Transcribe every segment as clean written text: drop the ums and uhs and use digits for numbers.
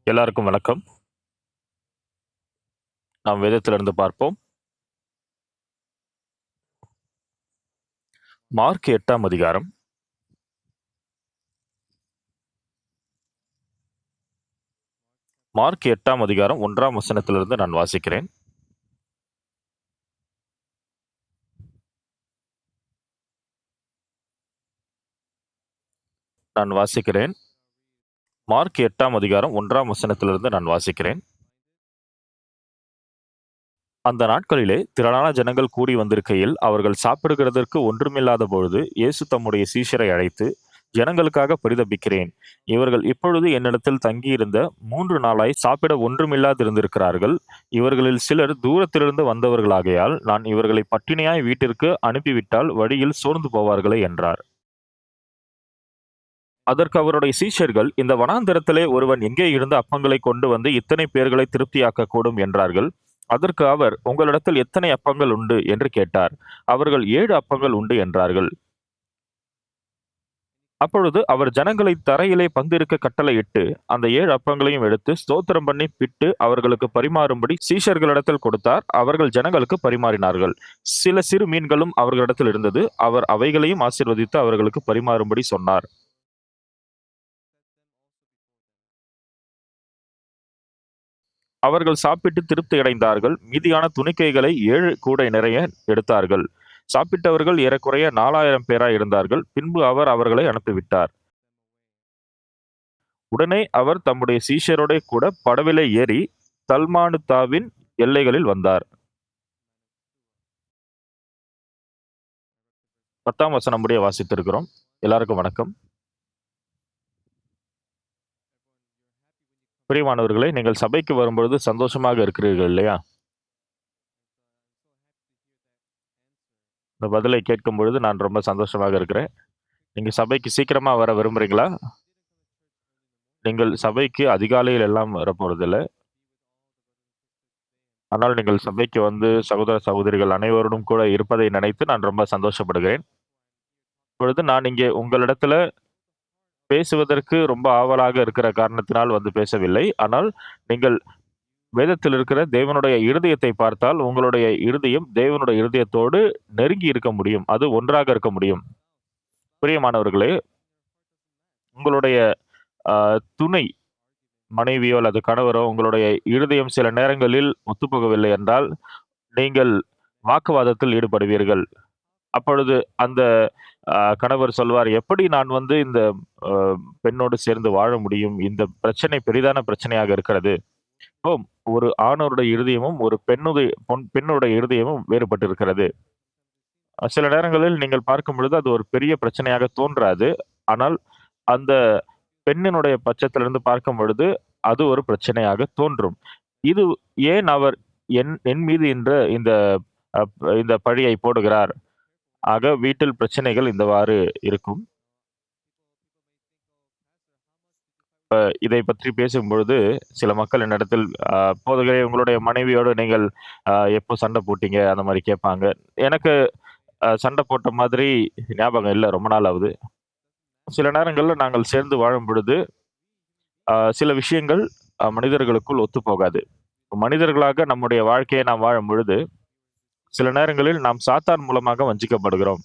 எல்லாருக்கும் வணக்கம். நாம் வேதத்திலிருந்து பார்ப்போம். மார்க் 8ஆம் அதிகாரம். மார்க் 8ஆம் அதிகாரம் 1ஆம் வசனத்திலிருந்து நான் வாசிக்கிறேன். நான் வாசிக்கிறேன். மார்க் 8ஆம் அதிகாரம் 1ஆம் வசனத்திலிருந்து நான் வாசிக்கிறேன். அந்த நாட்களிலே திரளான ஜனங்கள் கூடி வந்திருக்கையில், அவர்கள் சாப்பிடுகிறதற்கு ஒன்றுமில்லாத பொழுது, இயேசு தம்முடைய சீஷரை அழைத்து, ஜனங்களுக்காக பரிதபிக்கிறேன். இவர்கள் இப்பொழுது என்னிடத்தில் தங்கியிருந்த 3 நாளாய் சாப்பிட ஒன்றுமில்லாதிருந்திருக்கிறார்கள். இவர்களில் சிலர் தூரத்திலிருந்து வந்தவர்களாகையால், நான் இவர்களை பட்டினியாய் வீட்டிற்கு அனுப்பிவிட்டால் வழியில் சோர்ந்து போவார்களே என்றார். அதற்கு அவருடைய சீஷர்கள், இந்த வனாந்தரத்திலே ஒருவன் எங்கே இருந்து அப்பங்களைக் கொண்டு வந்து இத்தனை பேர்களை திருப்தியாக்கக் கூடும் என்றார்கள். அதற்கு அவர், உங்களிடத்தில் எத்தனை அப்பங்கள் உண்டு என்று கேட்டார். அவர்கள் 7 அப்பங்கள் உண்டு என்றார்கள். அப்பொழுது அவர் ஜனங்களை தரையிலே பந்திருக்க கட்டளையிட்டு, அந்த 7 அப்பங்களையும் எடுத்து ஸ்தோத்திரம் பண்ணி பிட்டு அவர்களுக்கு பரிமாறும்படி சீஷர்களிடத்தில் கொடுத்தார். அவர்கள் ஜனங்களுக்கு பரிமாறினார்கள். சில சிறு மீன்களும் அவர்களிடத்தில் இருந்தது. அவர் அவைகளையும் ஆசீர்வதித்து அவர்களுக்கு பரிமாறும்படி சொன்னார். அவர்கள் சாப்பிட்டு திருப்தி அடைந்தார்கள். மீதியான துணிக்கைகளை 7 கூடை நிறைய எடுத்தார்கள். சாப்பிட்டவர்கள் ஏறக்குறைய 4000 பேராய் இருந்தார்கள். பின்பு அவர் அவர்களை அனுப்பிவிட்டார். உடனே அவர் தம்முடைய சீஷரோடே கூட படவிலே ஏறி தல்மானுத்தாவின் எல்லைகளில் வந்தார். 10ஆம் வசனம் முடிய வாசித்திருக்கிறோம். எல்லாருக்கும் வணக்கம். பிரியமானவர்களே, நீங்கள் சபைக்கு வரும்பொழுது சந்தோஷமாக இருக்கிறீர்கள் இல்லையா? இந்த பதிலை கேட்கும் பொழுது நான் ரொம்ப சந்தோஷமாக இருக்கிறேன். நீங்க சபைக்கு சீக்கிரமா வர விரும்புறீங்களா? நீங்கள் சபைக்கு அதிகாலையில் எல்லாம் வரப்போறதில்ல. ஆனால் நீங்கள் சபைக்கு வந்து சகோதர, சகோதரிகள் அனைவருடன் கூட இருப்பதை நினைத்து நான் ரொம்ப சந்தோஷப்படுகிறேன். இப்பொழுது நான் இங்கே உங்களிடத்துல பேசுவதற்கு ரொம்ப ஆவலாக இருக்கிற காரணத்தினால் வந்து பேசவில்லை. ஆனால் நீங்கள் வேதத்தில் இருக்கிற தேவனுடைய இருதயத்தை பார்த்தால், உங்களுடைய இருதயம் தேவனுடைய இருதயத்தோடு நெருங்கி இருக்க முடியும். அது ஒன்றாக இருக்க முடியும். பிரியமானவர்களே, உங்களுடைய அ துணை மனைவியோ அல்லது கணவரோ உங்களுடைய இருதயம் சில நேரங்களில் ஒத்துப்போகவில்லை என்றால், நீங்கள் வாக்குவாதத்தில் ஈடுபடுவீர்கள். அப்பொழுது அந்த கணவர் சொல்வார், "எப்படி நான் வந்து இந்த அ பெண்ணோடு சேர்ந்து வாழ முடியும்? இந்த பிரச்சனை பெரிதான பிரச்சனையாக இருக்கிறது." இப்போ ஒரு ஆணோருடைய இருதயமும், ஒரு பெண்ணுடைய இருதயமும் வேறுபட்டு இருக்கிறது. சில நேரங்களில் நீங்கள் பார்க்கும் பொழுது அது ஒரு பெரிய பிரச்சனையாக தோன்றாது. ஆனால் அந்த பெண்ணினுடைய பட்சத்திலிருந்து பார்க்கும் பொழுது, அது ஒரு பிரச்சனையாக தோன்றும். இது ஏன் அவர் என் என் மீது இந்த இந்த பழியை போடுகிறார்? ஆக வீட்டில் பிரச்சனைகள் இந்தவாறு இருக்கும். இதை பற்றி பேசும்பொழுது, சில மக்கள் என்னிடத்தில் "போதகரே, உங்களுடைய மனைவியோடு நீங்கள் எப்போ சண்டை போட்டீங்க?" அந்த மாரி கேட்பாங்க. எனக்கு சண்டை போட்ட மாதிரி ஞாபகம் இல்ல. ரொம்ப நாள் ஆகுது. சில நேரங்கள்ல நாங்கள் சேர்ந்து வாழும்பொழுது, சில விஷயங்கள் மனிதர்களுக்குள் ஒத்துப்போகாது. மனிதர்களாக நம்முடைய வாழ்க்கையை நாம் வாழும்பொழுது, சில நேரங்களில் நாம் சாத்தான் மூலமாக வஞ்சிக்கப்படுகிறோம்.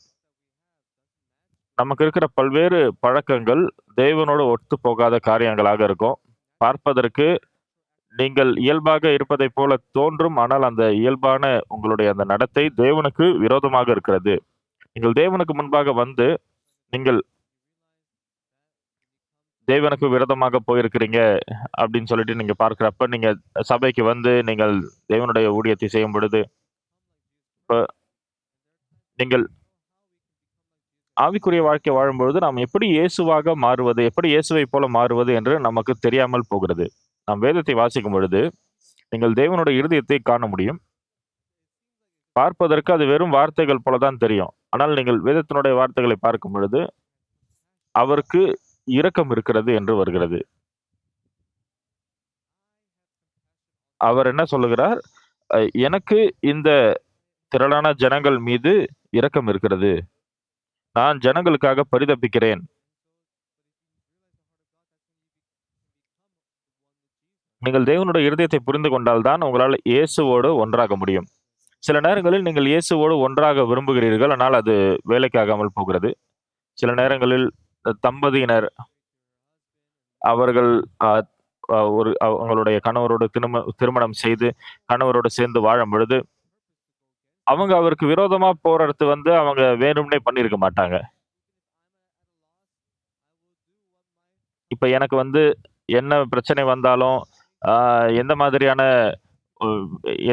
நமக்கு இருக்கிற பல்வேறு பழக்கங்கள் தேவனோடு ஒத்துப்போகாத காரியங்களாக இருக்கும். பார்ப்பதற்கு நீங்கள் இயல்பாக இருப்பதைப் போல தோன்றும். ஆனால் அந்த இயல்பான உங்களுடைய அந்த நடத்தை தேவனுக்கு விரோதமாக இருக்கிறது. நீங்கள் தேவனுக்கு முன்பாக வந்து, நீங்கள் தேவனுக்கு விரோதமாக போயிருக்கிறீங்க அப்படின்னு சொல்லிட்டு நீங்க பார்க்கிறப்ப, நீங்க சபைக்கு வந்து நீங்கள் தேவனுடைய ஊழியத்தை செய்யும் பொழுது, இப்ப நீங்கள் ஆவிக்குரிய வாழ்க்கை வாழும்பொழுது, நாம் எப்படி இயேசுவாக மாறுவது, எப்படி இயேசுவைப் போல மாறுவது என்று நமக்கு தெரியாமல் போகிறது. நாம் வேதத்தை வாசிக்கும் பொழுது, நீங்கள் தேவனுடைய இருதயத்தை காண முடியும். பார்ப்பதற்கு அது வெறும் வார்த்தைகள் போல தான் தெரியும். ஆனால் நீங்கள் வேதத்தினுடைய வார்த்தைகளை பார்க்கும் பொழுது, அவருக்கு இரக்கம் இருக்கிறது என்று வருகிறது. அவர் என்ன சொல்லுகிறார்? அ எனக்கு இந்த திரளான ஜனங்கள் மீது இரக்கம் இருக்கிறது. நான் ஜனங்களுக்காக பரிதபிக்கிறேன். நீங்கள் தேவனுடைய இருதயத்தை புரிந்து கொண்டால் தான் உங்களால இயேசுவோடு ஒன்றாக முடியும். சில நேரங்களில் நீங்கள் இயேசுவோடு ஒன்றாக விரும்புகிறீர்கள். ஆனால் அது வேலைக்காகாமல் போகிறது. சில நேரங்களில் தம்பதியினர் அவர்கள் அ ஒரு அவங்களுடைய கணவரோடு திருமணம் செய்து கணவரோடு சேர்ந்து வாழும் பொழுது, அவங்க அவருக்கு விரோதமா போறது அவங்க வேணும்னே பண்ணியிருக்க மாட்டாங்க. இப்ப எனக்கு என்ன பிரச்சனை வந்தாலும், அ எந்த மாதிரியான உ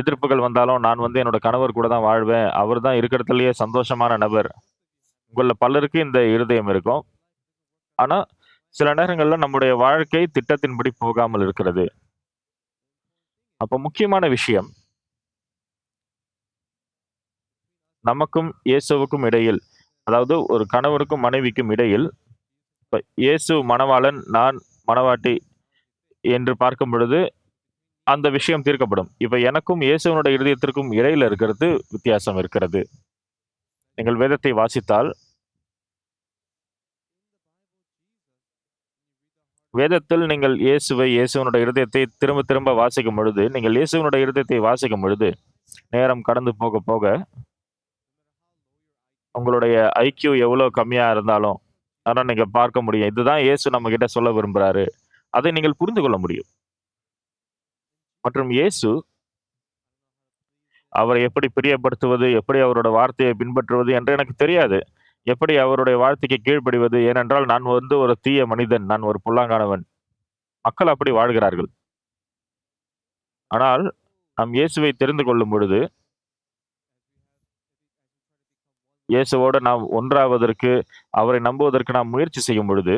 எதிர்ப்புகள் வந்தாலும், நான் என்னோட கணவர் கூட தான் வாழ்வேன். அவர் தான் இருக்கிறதுலயே சந்தோஷமான நபர். உங்கள்ல பலருக்கு இந்த இருதயம் இருக்கும். ஆனா, சில நேரங்கள்ல நம்முடைய வாழ்க்கை திட்டத்தின்படி போகாமல் இருக்கிறது. அப்ப முக்கியமான விஷயம், நமக்கும் இயேசுவுக்கும் இடையில், அதாவது ஒரு கணவருக்கும் மனைவிக்கும் இடையில், இப்ப இயேசு மணவாளன், நான் மணவாட்டி என்று பார்க்கும் பொழுது, அந்த விஷயம் தீர்க்கப்படும். இப்ப எனக்கும் இயேசுவினுடைய இருதயத்திற்கும் இடையில இருக்கிறது வித்தியாசம் இருக்கிறது. நீங்கள் வேதத்தை வாசித்தால், வேதத்தில் நீங்கள் இயேசுவினுடைய இருதயத்தை திரும்ப திரும்ப வாசிக்கும் பொழுது, நீங்கள் இயேசுவினுடைய இருதயத்தை வாசிக்கும் பொழுது, நேரம் கடந்து போக போக, உங்களுடைய ஐக்யூ எவ்வளோ கம்மியா இருந்தாலும், ஆனா நீங்க பார்க்க முடியும். இதுதான் இயேசு நம்மகிட்ட சொல்ல விரும்புறாரு. அதை நீங்கள் புரிந்து கொள்ள முடியும். மற்றும் இயேசு அவரை எப்படி பிரியப்படுத்துவது, எப்படி அவரோட வார்த்தையை பின்பற்றுவது என்று எனக்கு தெரியாது. எப்படி அவருடைய வார்த்தைக்கு கீழ்ப்படிவது? ஏனென்றால் நான் ஒரு தீய மனிதன். நான் ஒரு பொல்லாங்கானவன். மக்கள் அப்படி வாழ்கிறார்கள். ஆனால் நாம் இயேசுவை தெரிந்து கொள்ளும் பொழுது, இயேசுவோடு நாம் ஒன்றாவதற்கு, அவரை நம்புவதற்கு நாம் முயற்சி செய்யும் பொழுது,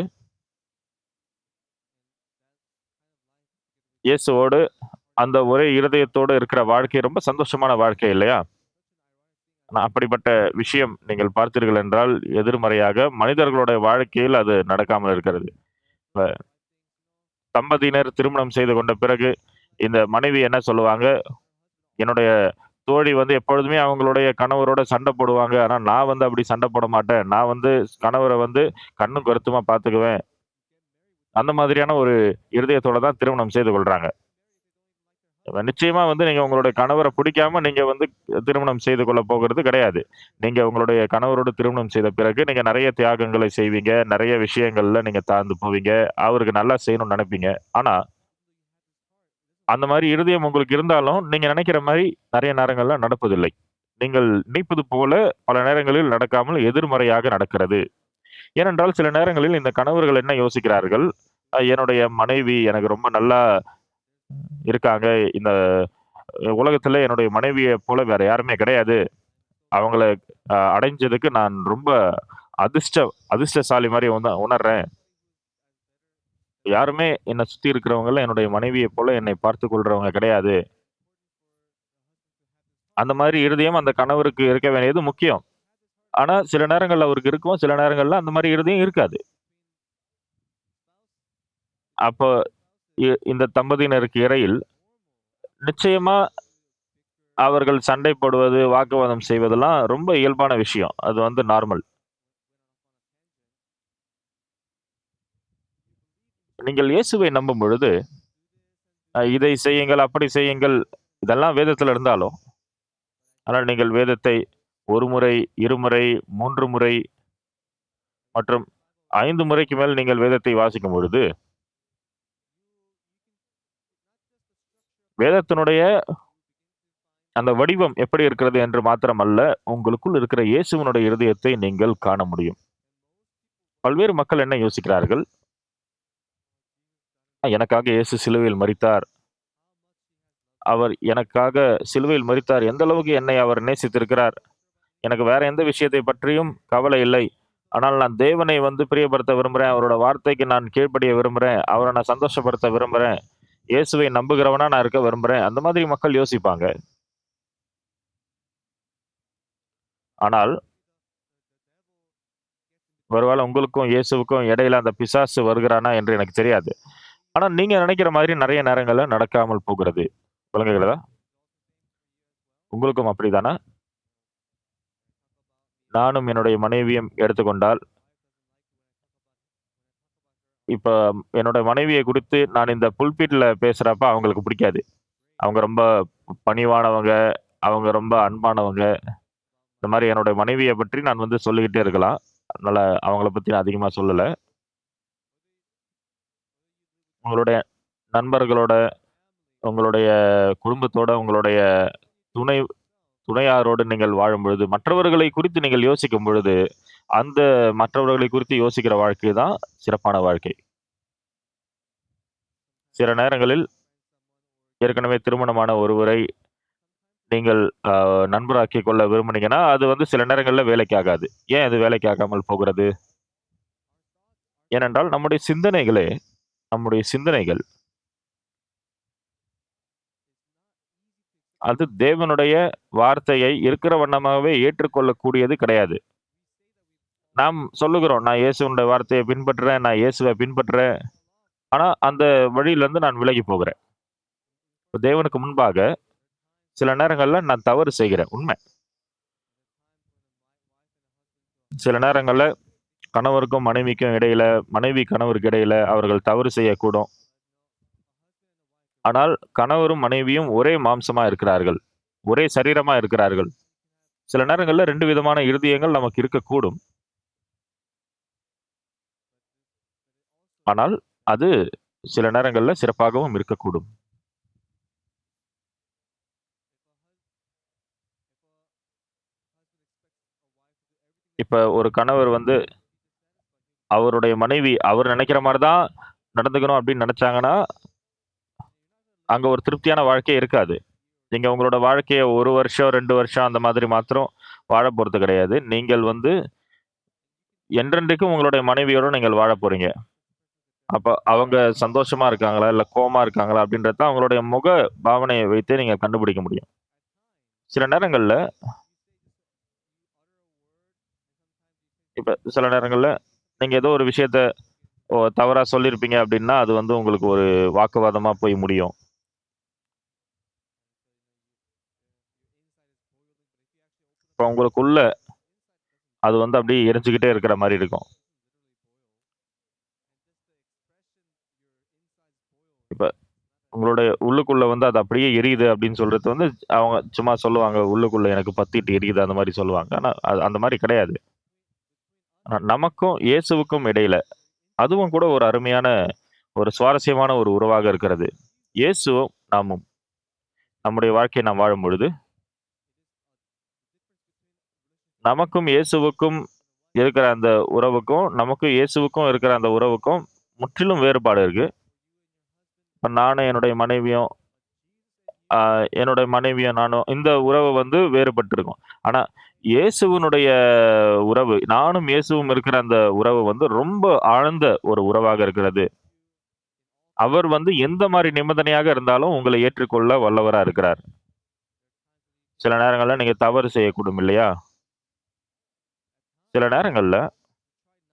இயேசுவோடு அந்த ஒரே இருதயத்தோடு இருக்கிற வாழ்க்கை ரொம்ப சந்தோஷமான வாழ்க்கை இல்லையா? ஆனா அப்படிப்பட்ட விஷயம் நீங்கள் பார்த்தீர்கள் என்றால், எதிர்மறையாக மனிதர்களுடைய வாழ்க்கையில் அது நடக்காமல் இருக்கிறது. இப்ப தம்பதியினர் திருமணம் செய்து கொண்ட பிறகு, இந்த மனைவி என்ன சொல்லுவாங்க, என்னுடைய தோழி எப்பொழுதுமே அவங்களுடைய கணவரோட சண்டை போடுவாங்க. ஆனா நான் அப்படி சண்டை போட மாட்டேன். நான் கணவர கண்ணும் கருத்துமா பார்த்துக்குவேன். அந்த மாதிரியான ஒரு இருதயத்தோட தான் திருமணம் செய்து கொள்றாங்க. நிச்சயமா நீங்க உங்களுடைய கணவர புடிக்காம நீங்க திருமணம் செய்து கொள்ள போகிறது கிடையாது. நீங்க உங்களுடைய கணவரோடு திருமணம் செய்த பிறகு நீங்க நெறைய தியாகங்களை செய்வீங்க. நெறைய விஷயங்கள்ல நீங்க தாழ்ந்து போவீங்க. அவருக்கு நல்லா செய்யணும்னு நெனைப்பீங்க. ஆனா, அந்த மாரி இருதயம் உங்களுக்கு இருந்தாலும், நீங்க நெனைக்கிற மாரி நெறைய நேரங்கள்ல நடப்பதில்லை. நீங்கள் நினைப்பது போல பல நேரங்களில் நடக்காமல் எதிர்மறையாக நடக்கிறது. ஏனென்றால் சில நேரங்களில் இந்த கணவர்கள் என்ன யோசிக்கிறார்கள், என்னுடைய மனைவி எனக்கு ரொம்ப நல்லா இருக்காங்க. இந்த உலகத்துல என்னுடைய மனைவிய போல வேற யாருமே கிடையாது. அவங்கள அடைஞ்சதுக்கு நான் ரொம்ப அதிர்ஷ்டசாலி மாரி உணர்றேன். யாருமே என்ன சுத்தி இருக்கிறவங்கலாம் என்னுடைய மனைவியைப் போல என்னை பார்த்துக் கொள்றவங்க கிடையாது. அந்த மாரி இருதயம் அந்த கணவருக்கு இருக்க வேண்டியது முக்கியம். ஆனா, சில நேரங்கள்ல அவருக்கு இருக்கும். சில நேரங்கள்ல அந்த மாரி இருதயம் இருக்காது. அப்போ இந்த தம்பதியினருக்கு இடையில் நிச்சயமா அவர்கள் சண்டை போடுவது, வாக்குவாதம் செய்வதெல்லாம் ரொம்ப இயல்பான விஷயம். அது நார்மல். நீங்கள் இயேசுவை நம்பும் பொழுது, இதை செய்யுங்கள், அப்படி செய்யுங்கள், இதெல்லாம் வேதத்துல இருந்தாலும், ஆனால் நீங்கள் வேதத்தை 1 முறை, 2 முறை, 3 முறை மற்றும் 5 முறைக்கு மேல் நீங்கள் வேதத்தை வாசிக்கும் பொழுது, வேதத்தினுடைய அந்த வடிவம் எப்படி இருக்கிறது என்று மாத்திரமல்ல, உங்களுக்குள் இருக்கிற இயேசுவினுடைய இருதயத்தை நீங்கள் காண முடியும். பல்வேறு மக்கள் என்ன யோசிக்கிறார்கள்? எனக்காக இயேசு சிலுவையில் மரித்தார். அவர் எனக்காக சிலுவையில் மரித்தார். எந்த அளவுக்கு என்னை அவர் நேசித்திருக்கிறார். எனக்கு வேற எந்த விஷயத்தை பற்றியும் கவலை இல்லை. ஆனால் நான் தேவனை பிரியப்படுத்த விரும்புறேன். அவரோட வார்த்தைக்கு நான் கீழ்ப்படிய விரும்புறேன். அவர நான் சந்தோஷப்படுத்த விரும்புறேன். இயேசுவை நம்புகிறவனா நான் இருக்க விரும்புறேன். அந்த மாதிரி மக்கள் யோசிப்பாங்க. ஆனால், ஒருவேளை உங்களுக்கும் இயேசுவுக்கும் இடையில அந்த பிசாசு வருகிறானா என்று எனக்கு தெரியாது. ஆனா நீங்க நினைக்கிற மாதிரி நெறைய நேரங்கள்ல நடக்காமல் போகிறது. விளங்குகிறதா? உங்களுக்கும் அப்படித்தானா? நானும் என்னுடைய மனைவியும் எடுத்துக்கொண்டால், இப்ப என்னோட மனைவிய குறித்து நான் இந்த புல்பிட்ல பேசுறப்ப அவங்களுக்கு பிடிக்காது. அவங்க ரொம்ப பணிவானவங்க, அவங்க ரொம்ப அன்பானவங்க. இந்த மாரி என்னோட மனைவிய பற்றி நான் வந்து சொல்லிக்கிட்டே இருக்கலாம். அதனால அவங்கள பத்தி நான் அதிகமா சொல்லல. உங்களுடைய நண்பர்களோட, உங்களுடைய குடும்பத்தோட, உங்களுடைய துணை துணையாரோடு நீங்கள் வாழும்பொழுது, மற்றவர்களை குறித்து நீங்கள் யோசிக்கும் பொழுது, அந்த மற்றவர்களை குறித்து யோசிக்கிற வாழ்க்கை தான் சிறப்பான வாழ்க்கை. சில நேரங்களில் ஏற்கனவே திருமணமான ஒருவரை நீங்கள் நண்பராக்கிக் கொள்ள விரும்புனீங்கன்னா, அது வந்து சில நேரங்கள்ல வேலைக்கு ஆகாது. ஏன் அது வேலைக்கு ஆகாமல் போகிறது? ஏனென்றால் நம்முடைய சிந்தனைகள் அது தேவனுடைய வார்த்தையை இருக்கிற வண்ணமாகவே ஏற்றுக்கொள்ளக்கூடியது கிடையாது. நாம் சொல்லுகிறோம், "நான் இயேசுவினுடைய வார்த்தைய பின்பற்றுறேன். நான் இயேசுவ பின்பற்றுறேன்." ஆனா, அந்த வழியிலருந்து நான் விலகி போகிறேன். இப்ப தேவனுக்கு முன்பாக சில நேரங்கள்ல நான் தவறு செய்கிறேன். உண்மை. சில நேரங்கள்ல கணவருக்கும் மனைவிக்கும் இடையில, மனைவி கணவருக்கு இடையில அவர்கள் தவறு செய்யக்கூடும். ஆனால் கணவரும் மனைவியும் ஒரே மாம்சமா இருக்கிறார்கள். ஒரே சரீரமா இருக்கிறார்கள். சில நேரங்கள்ல 2 விதமான இருதயங்கள் நமக்கு இருக்கக்கூடும். ஆனால் அது சில நேரங்கள்ல சிறப்பாகவும் இருக்கக்கூடும். இப்ப ஒரு கணவர் வந்து அவருடைய மனைவி அவர் நெனைக்கிற மாரி தான் நடந்துக்கணும் அப்படின்னு நெனச்சாங்கன்னா, அங்க ஒரு திருப்தியான வாழ்க்கையே இருக்காது. நீங்க உங்களோட வாழ்க்கைய 1 வருஷம், 2 வருஷம் அந்த மாதிரி மாத்திரம் வாழப் போறது கிடையாது. நீங்கள் வந்து என்றென்றைக்கும் உங்களுடைய மனைவியோட நீங்கள் வாழப் போறீங்க. அப்ப அவங்க சந்தோஷமா இருக்காங்களா? இல்ல கோவமா இருக்காங்களா? அப்படின்றத அவங்களுடைய முக பாவனைய வைத்தே நீங்க கண்டுபிடிக்க முடியும். சில நேரங்கள்ல சில நேரங்கள்ல நீங்க ஏதோ ஒரு விஷயத்த தவறா சொல்லியிருப்பீங்க அப்படின்னா, அது வந்து உங்களுக்கு ஒரு வாக்குவாதமா போய் முடியும். இப்ப உங்களுக்குள்ள அது வந்து அப்படியே எரிஞ்சுகிட்டே இருக்கிற மாரி இருக்கும். இப்ப உங்களுடைய உள்ளுக்குள்ள வந்து அது அப்படியே எரியுது அப்படின்னு சொல்றது வந்து அவங்க சும்மா சொல்லுவாங்க. உள்ளுக்குள்ள எனக்கு பத்திட்டு எரியுது அந்த மாரி சொல்லுவாங்க. ஆனா அது அந்த மாரி கிடையாது. ஆனா நமக்கும் இயேசுவுக்கும் இடையில அதுவும் கூட ஒரு அருமையான, ஒரு சுவாரஸ்யமான ஒரு உறவாக இருக்கிறது. இயேசுவும் நாமும் நம்முடைய வாழ்க்கையை நாம் வாழும்பொழுது, நமக்கும் இயேசுவுக்கும் இருக்கிற அந்த உறவுக்கும், நமக்கும் இயேசுவுக்கும் இருக்கிற அந்த உறவுக்கும் முற்றிலும் வேறுபாடு இருக்கு. இப்ப நானும் என்னுடைய மனைவியும் அ என்னுடைய மனைவியும் நானும் இந்த உறவு வந்து வேறுபட்டிருக்கும். ஆனா, இயேசுவினுடைய உறவு, நானும் இயேசுவும் இருக்கிற அந்த உறவு வந்து ரொம்ப ஆழ்ந்த ஒரு உறவாக இருக்கிறது. அவர் வந்து எந்த மாரி நிபந்தனையாக இருந்தாலும் உங்களை ஏற்றுக்கொள்ள வல்லவரா இருக்கிறார். சில நேரங்கள்ல நீங்க தவறு செய்யக்கூடும் இல்லையா? சில நேரங்கள்ல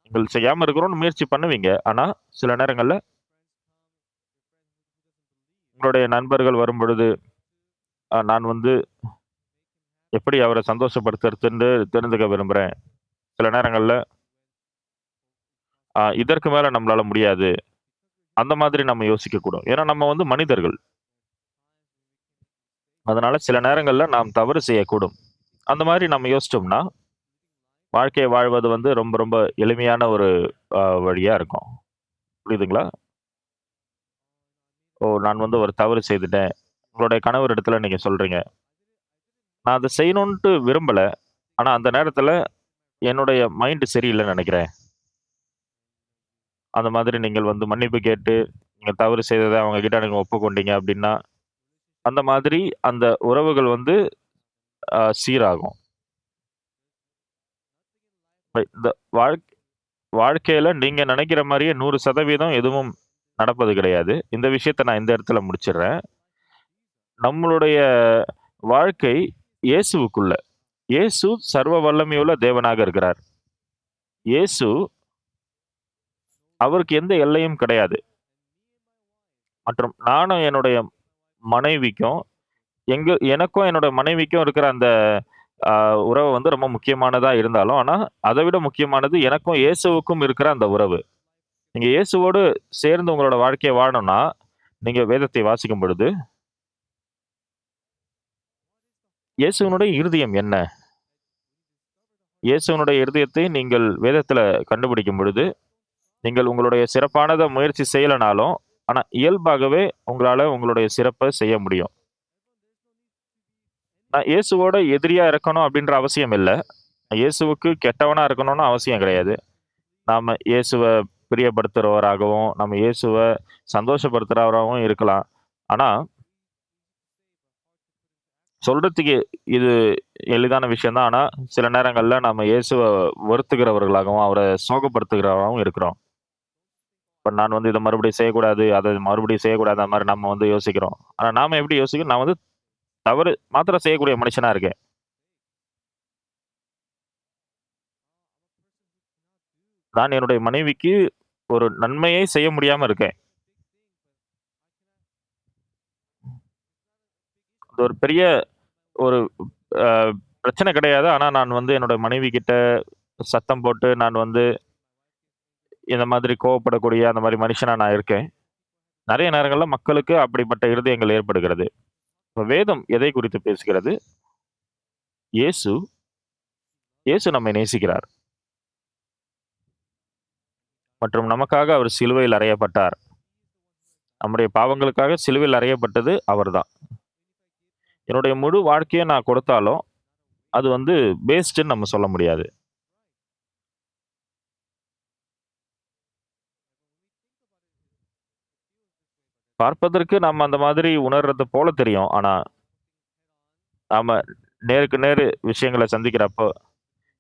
நீங்கள் செய்யாம இருக்கணும்னு முயற்சி பண்ணுவீங்க. ஆனா, சில நேரங்கள்ல உங்களுடைய நண்பர்கள் வரும்பொழுது, நான் வந்து எப்படி அவர சந்தோஷப்படுத்துறதுன்னு தெரிந்துக்க விரும்புறேன். சில நேரங்கள்ல, இதற்கு மேல நம்மளால முடியாது. அந்த மாதிரி நம்ம யோசிக்கக்கூடும். ஏன்னா நம்ம வந்து மனிதர்கள். அதனால சில நேரங்கள்ல நாம் தவறு செய்யக்கூடும். அந்த மாரி நம்ம யோசிச்சோம்னா, வாழ்க்கைய வாழ்வது வந்து ரொம்ப ரொம்ப எளிமையான ஒரு வழியா இருக்கும். புரியுதுங்களா? ஓ! நான் வந்து ஒரு தவறு செய்துட்டேன். உங்களுடைய கணவர் இடத்துல நீங்க சொல்றீங்க. நான் அத செய்யணுன்ட்டு விரும்பல. ஆனா அந்த நேரத்துல என்னுடைய மைண்ட் சரியில்லன்னு நெனைக்கிறேன். அந்த மாதிரி நீங்கள் வந்து மன்னிப்பு கேட்டு, நீங்க தவறு செய்தத அவங்க கிட்ட நீங்க ஒப்புக்கொண்டீங்க அப்டின்னா, அந்த மாதிரி அந்த உறவுகள் வந்து சீராகும். இந்த வாழ்க்கையில நீங்க நெனைக்கிற மாரியே 100% எதுவும் நடப்பது கிடையாது. இந்த விஷயத்த நான் இந்த இடத்துல முடிச்சிடுறேன். நம்மளுடைய வாழ்க்கை இயேசுவுக்குள்ள. இயேசு சர்வ வல்லமையுள்ள தேவனாக இருக்கிறார். இயேசு அவருக்கு எந்த எல்லையும் கிடையாது. மற்றும் நானும் என்னுடைய மனைவிக்கும், எனக்கும் என்னோட மனைவிக்கும் இருக்கிற அந்த அ உறவு வந்து ரொம்ப முக்கியமானதா இருந்தாலும், ஆனா, அத விட முக்கியமானது எனக்கும் இயேசுவுக்கும் இருக்கிற அந்த உறவு. நீங்க இயேசுவோடு சேர்ந்து உங்களோட வாழ்க்கைய வாழணும்னா, நீங்க வேதத்தை வாசிக்கும் பொழுது, இயேசுவினுடைய இருதயம் என்ன? இயேசுவினுடைய இருதயத்தை நீங்கள் வேதத்தில கண்டுபிடிக்கும் பொழுது, நீங்கள் உங்களுடைய சிறப்பானத முயற்சி செய்யலனாலும், ஆனா இயல்பாகவே உங்களால உங்களுடைய சிறப்ப செய்ய முடியும். நான் இயேசுவோட எதிரியா இருக்கணும் அப்படின்ற அவசியம் இல்ல. இயேசுவுக்கு கெட்டவனா இருக்கணும்னு அவசியம் கிடையாது. நாம இயேசுவ பிரியப்படுத்துறவராகவும், நம்ம இயேசுவ சந்தோஷப்படுத்துறவராகவும் இருக்கலாம். ஆனா, சொல்றதுக்கு இது எளிதான விஷயம் தான். ஆனா, சில நேரங்கள்ல நம்ம இயேசுவ வெறுத்துகிறவர்களாகவும், அவர சோகப்படுத்துகிறவராகவும் இருக்கிறோம். இப்ப நான் வந்து இத மறுபடியும் செய்யக்கூடாது, அத மறுபடியும் செய்யக்கூடாது, அந்த மாரி நம்ம வந்து யோசிக்கிறோம். ஆனா, நாம எப்படி யோசிக்கிறோம்? நான் வந்து தவறு மாத்திரம் செய்யக்கூடிய மனுஷனா இருக்கேன். நான் என்னுடைய மனைவிக்கு ஒரு நன்மையே செய்ய முடியாம இருக்கேன். அது ஒரு பெரிய ஒரு அ பிரச்சனை கிடையாது. ஆனா, நான் வந்து என்னோட மனைவி கிட்ட சத்தம் போட்டு, நான் வந்து இந்த மாதிரி கோவப்படக்கூடிய அந்த மாரி மனுஷனா நான் இருக்கேன். நெறைய நேரங்கள்ல மக்களுக்கு அப்படிப்பட்ட இருதயங்கள் ஏற்படுகிறது. இப்ப வேதம் எதை குறித்து பேசுகிறது? இயேசு இயேசு நம்மை நேசிக்கிறார் மற்றும் நமக்காக அவர் சிலுவையில் அறையப்பட்டார். நம்முடைய பாவங்களுக்காக சிலுவையில் அறையப்பட்டது அவர்தான். என்னுடைய முழு வாழ்க்கைய நான் கொடுத்தாலும், அது வந்து வேஸ்ட்டுன்னு நம்ம சொல்ல முடியாது. பார்ப்பதற்கு நம்ம அந்த மாதிரி உணர்றது போல தெரியும். ஆனா, நாம நேருக்கு நேரு விஷயங்கள சந்திக்கிறப்போ,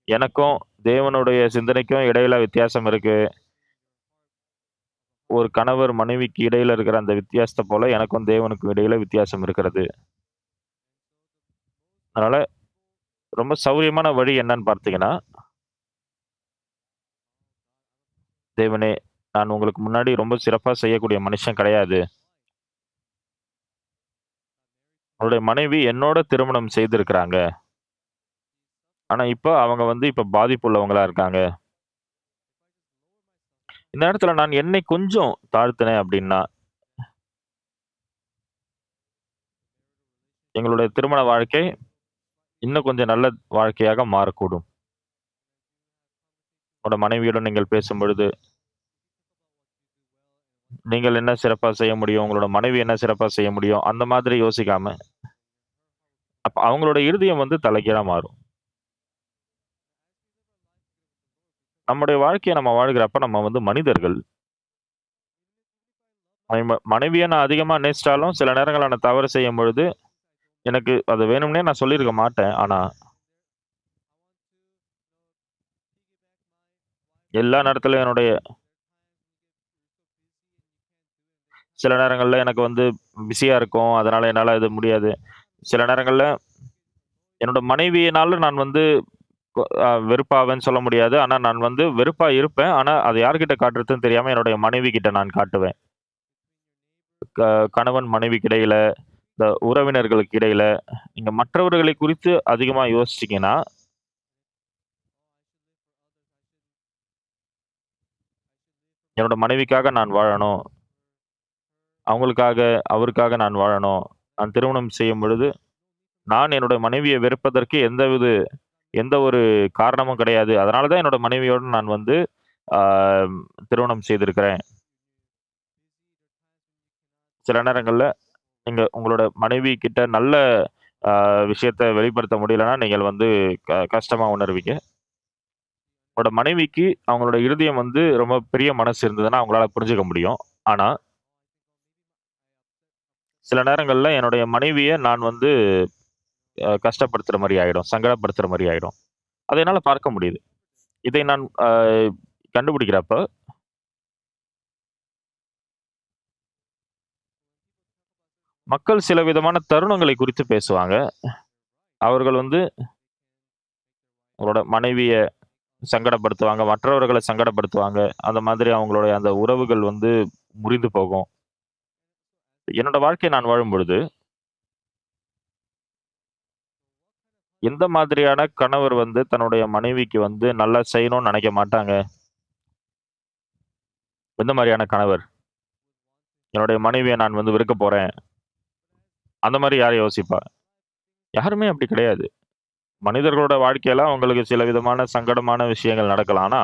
எனக்கும் தேவனுடைய சிந்தனைக்கும் இடையில வித்தியாசம் இருக்கு. ஒரு கணவர் மனைவிக்கு இடையில இருக்கிற அந்த வித்தியாசத்த போல, எனக்கும் தேவனுக்கும் இடையில வித்தியாசம் இருக்கிறது. அதனால ரொம்ப சௌரியமான வழி என்னன்னு பார்த்தீங்கன்னா, "தேவனே, நான் உங்களுக்கு முன்னாடி ரொம்ப சிறப்பா செய்யக்கூடிய மனுஷன் கிடையாது. என்னுடைய மனைவி என்னோட திருமணம் செய்திருக்கிறாங்க. ஆனா இப்ப அவங்க வந்து இப்ப பாதிப்புள்ளவங்களா இருக்காங்க. இந்த நேரத்துல நான் என்னை கொஞ்சம் தாழ்த்தினேன் அப்படின்னா, எங்களுடைய திருமண வாழ்க்கை இன்னும் கொஞ்சம் நல்ல வாழ்க்கையாக மாறக்கூடும்." உங்களோட மனைவியுடன் நீங்கள் பேசும்பொழுது, நீங்கள் என்ன சிறப்பா செய்ய முடியும்? உங்களோட மனைவி என்ன சிறப்பா செய்ய முடியும்? அந்த மாதிரி யோசிக்காம, அப்ப அவங்களோட இருதயம் வந்து தலைகீழா மாறும். நம்முடைய வாழ்க்கைய நம்ம வாழ்கிறப்ப நம்ம வந்து மனிதர்கள். மனைவிய நான் அதிகமா நேசிச்சாலும், சில நேரங்கள்ல நான் தவறு செய்யும்பொழுது, எனக்கு அது வேணும்னே நான் சொல்லியிருக்க மாட்டேன். ஆனா, எல்லா நேரத்திலும் என்னுடைய சில நேரங்கள்ல எனக்கு வந்து பிஸியா இருக்கும். அதனால என்னால இது முடியாது. சில நேரங்கள்ல என்னோட மனைவியினால நான் வந்து வெறுப்பாவேன்னு சொல்ல முடியாது. ஆனா, நான் வந்து வெறுப்பா இருப்பேன். ஆனா, அத யார்கிட்ட காட்டுறதுன்னு தெரியாம என்னுடைய மனைவி கிட்ட நான் காட்டுவேன். கணவன் மனைவிக்கு இடையில, இந்த உறவினர்களுக்கு இடையில, நீங்க மற்றவர்களை குறித்து அதிகமா யோசிச்சீங்கன்னா, என்னோட மனைவிக்காக நான் வாழணும். அவங்களுக்காக, அவருக்காக நான் வாழணும். நான் திருமணம் செய்யும் பொழுது, நான் என்னோட மனைவிய வெறுப்பதற்கு எந்த ஒரு காரணமும் கிடையாது. அதனால தான் என்னோட மனைவியோட நான் வந்து ஆ திருமணம் செய்திருக்கிறேன். சில நேரங்கள்ல நீங்க உங்களோட மனைவி கிட்ட நல்ல விஷயத்த வெளிப்படுத்த முடியலன்னா, நீங்கள் வந்து கஷ்டமா உணர்வீங்க. உங்களோட மனைவிக்கு அவங்களோட இருதயம் வந்து ரொம்ப பெரிய மனசு இருந்ததுன்னா, அவங்களால புரிஞ்சுக்க முடியும். ஆனா, சில நேரங்கள்ல என்னுடைய மனைவிய நான் வந்து கஷ்டப்படுத்துற மாரி ஆயிடும். சங்கடப்படுத்துற மாரி ஆயிடும். அத என்னால பார்க்க முடியுது. இதை நான் கண்டுபிடிக்கிறப்ப, மக்கள் சில விதமான தருணங்களை குறித்து பேசுவாங்க. அவர்கள் வந்து அவங்களோட மனைவிய சங்கடப்படுத்துவாங்க, மற்றவர்கள சங்கடப்படுத்துவாங்க. அந்த மாதிரி அவங்களுடைய அந்த உறவுகள் வந்து முறிந்து போகும். என்னோட வாழ்க்கைய நான் வாழும்பொழுது, எந்த மாதிரியான கணவர் வந்து தன்னுடைய மனைவிக்கு வந்து நல்லா செய்யணும்னு நெனைக்க மாட்டாங்க? எந்த மாரியான கணவர்? என்னுடைய மனைவிய நான் வந்து வெறுக்கப் போறேன். அந்த மாரி யார் யோசிப்பா? யாருமே அப்படி கிடையாது. மனிதர்களோட வாழ்க்கையில அவங்களுக்கு சில விதமான சங்கடமான விஷயங்கள் நடக்கலாம். ஆனா,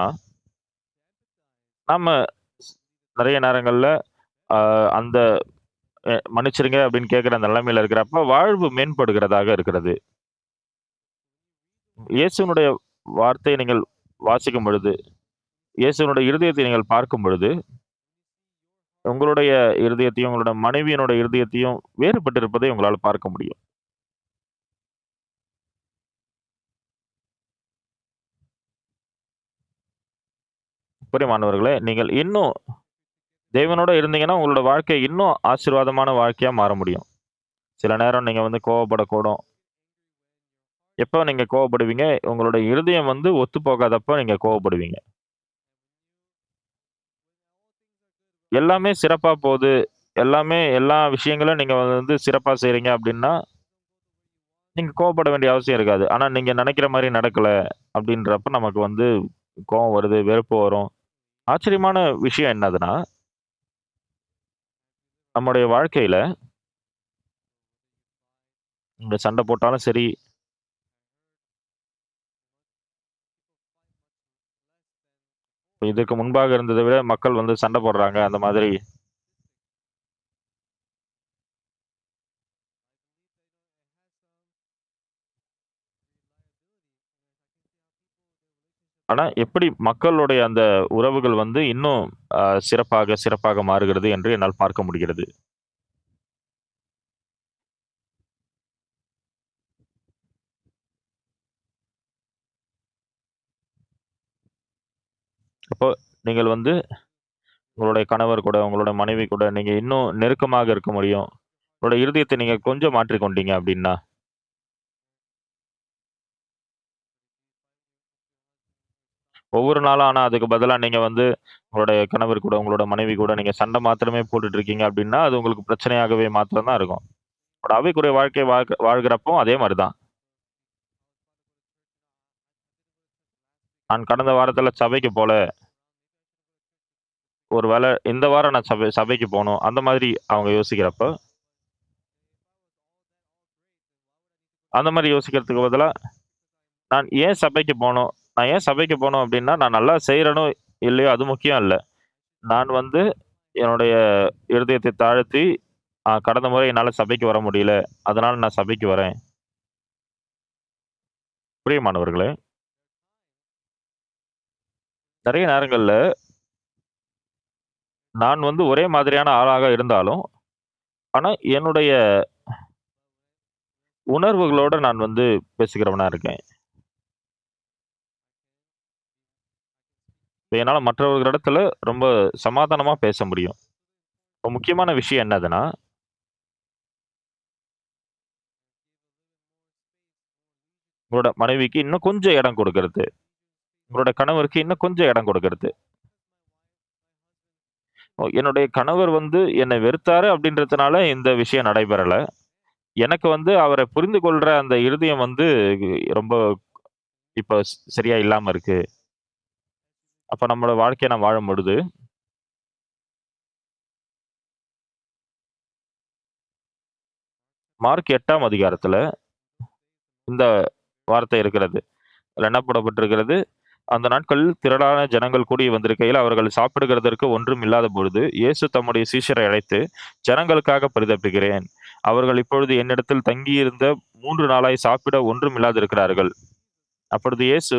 நம்ம நெறைய நேரங்கள்ல அ அந்த மன்னிச்சிடுங்க அப்படின்னு கேட்கிற அந்த நிலைமையில இருக்கிறப்ப, வாழ்வு மேம்படுகிறதாக இருக்கிறது. இயேசுவினுடைய வார்த்தையை நீங்கள் வாசிக்கும் பொழுது, இயேசுவினுடைய இருதயத்தை நீங்கள் பார்க்கும் பொழுது, உங்களுடைய இருதயத்தையும், உங்களோட மனைவியினுடைய இருதயத்தையும் வேறுபட்டிருப்பதை உங்களால பார்க்க முடியும். பிரியமானவர்களே, நீங்கள் இன்னும் தேவனோட இருந்தீங்கன்னா, உங்களோட வாழ்க்கை இன்னும் ஆசீர்வாதமான வாழ்க்கையா மாற முடியும். சில நேரம் நீங்க வந்து கோவப்படக்கூடும். எப்போ நீங்க கோவப்படுவீங்க? உங்களோட இருதயம் வந்து ஒத்துப்போகாதப்ப நீங்க கோவப்படுவீங்க. எல்லாமே சிறப்பா போது, எல்லா விஷயங்களும் நீங்க வந்து சிறப்பா செய்றீங்க அப்டின்னா, நீங்க கோவப்பட வேண்டிய அவசியம் இருக்காது. ஆனா நீங்க நெனைக்கிற மாரி நடக்கல அப்டின்றப்ப நமக்கு வந்து கோவம் வருது, வெறுப்பு வரும். ஆச்சரியமான விஷயம் என்னதுன்னா, நம்முடைய வாழ்க்கையில நீங்க சண்ட போட்டாலும் சரி, இதுக்கு முன்பாக இருந்தத விட மக்கள் வந்து சண்ட போடுறாங்க அந்த மாதிரி. ஆனா எப்படி மக்களுடைய அந்த உறவுகள் வந்து இன்னும் சிறப்பாக மாறுகிறது என்று என்னால் பார்க்க முடிகிறது. அப்போ நீங்கள் வந்து உங்களுடைய கணவர் கூட, உங்களோட மனைவி கூட நீங்க இன்னும் நெருக்கமாக இருக்க முடியும். உங்களோட இருதயத்த நீங்க கொஞ்சம் மாற்றிக் கொண்டீங்க அப்டின்னா, ஒவ்வொரு நாளும் ஆனா அதுக்கு பதிலா நீங்க வந்து உங்களுடைய கணவர் கூட, உங்களோட மனைவி கூட நீங்க சண்ட மாத்திரமே போட்டுட்டு இருக்கீங்க அப்டின்னா, அது உங்களுக்கு பிரச்சனையாகவே மாத்திரம் தான் இருக்கும். ஒரு ஆவிக்குரிய வாழ்க்கை வாழ்கிறப்போ அதே மாரி தான். நான் கடந்த வாரத்துல சபைக்கு போல. ஒரு வேள இந்த வாரம் நான் சபைக்கு போணும். அந்த மாதிரி அவங்க யோசிக்கிறப்ப, அந்த மாரி யோசிக்கிறதுக்கு பதிலா, நான் ஏன் சபைக்கு போணும்? நான் ஏன் சபைக்கு போணும் அப்டின்னா, நான் நல்லா செய்றேனோ, இல்லையோ அது முக்கியம் இல்ல. நான் வந்து என்னுடைய இருதயத்தை தாழ்த்தி, கடந்த முறை என்னால சபைக்கு வர முடியல. அதனால நான் சபைக்கு வரேன். பிரியமானவர்களே, நெறைய நேரங்கள்ல நான் வந்து ஒரே மாதிரியான ஆளாக இருந்தாலும், ஆனா என்னுடைய உணர்வுகளோட நான் வந்து பேசுகிறவனா இருக்கேன். இப்ப என்னால மற்றவர்களிடத்துல ரொம்ப சமாதானமா பேச முடியும். இப்ப முக்கியமான விஷயம் என்னதுன்னா, உங்களோட மனைவிக்கு இன்னும் கொஞ்சம் இடம் குடுக்கறது. உங்களோட கணவருக்கு இன்னும் கொஞ்சம் இடம் குடுக்கறது. என்னுடைய கணவர் வந்து என்னை வெறுத்தாரு அப்படின்றதுனால இந்த விஷயம் நடைபெறல. எனக்கு வந்து அவர புரிந்து கொள்ற அந்த இருதயம் வந்து ரொம்ப இப்ப சரியா இல்லாம இருக்கு. அப்ப நம்மோட வாழ்க்கைய நான் வாழும்பொழுது, மார்க் 8ஆம் அதிகாரத்துல இந்த வார்த்தை இருக்கிறது. அதுல என்ன போடப்பட்டிருக்கிறது? அந்த நாட்களில் திரளான ஜனங்கள் கூடி வந்திருக்கையில், அவர்கள் சாப்பிடுகிறதற்கு ஒன்றும் இல்லாத பொழுது, இயேசு தம்முடைய சீஷரை அழைத்து, ஜனங்களுக்காக பரிதபிக்கிறேன். அவர்கள் இப்பொழுது என்னிடத்தில் தங்கியிருந்த 3 நாளாய் சாப்பிட ஒன்றும் இல்லாதிருக்கிறார்கள். அப்பொழுது இயேசு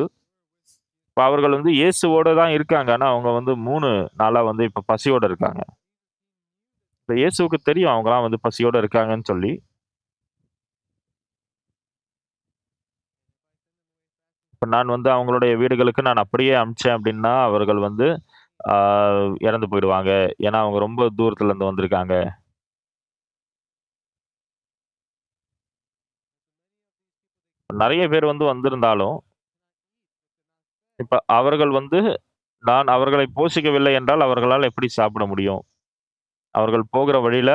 இப்ப அவர்கள் வந்து இயேசுவோட தான் இருக்காங்க. ஆனா அவங்க வந்து 3 நாளா வந்து இப்ப பசியோட இருக்காங்க. இப்ப இயேசுவுக்கு தெரியும் அவங்கலாம் வந்து பசியோட இருக்காங்கன்னு சொல்லி. இப்ப நான் வந்து அவங்களுடைய வீடுகளுக்கு நான் அப்படியே அனுப்பிச்சேன் அப்படின்னா, அவர்கள் வந்து ஆ இறந்து போயிடுவாங்க. ஏன்னா அவங்க ரொம்ப தூரத்துல இருந்து வந்திருக்காங்க. நெறைய பேர் வந்து வந்திருந்தாலும், இப்ப அவர்கள் வந்து நான் அவர்களை போஷிக்கவில்லை என்றால் அவர்களால் எப்படி சாப்பிட முடியும்? அவர்கள் போகிற வழியில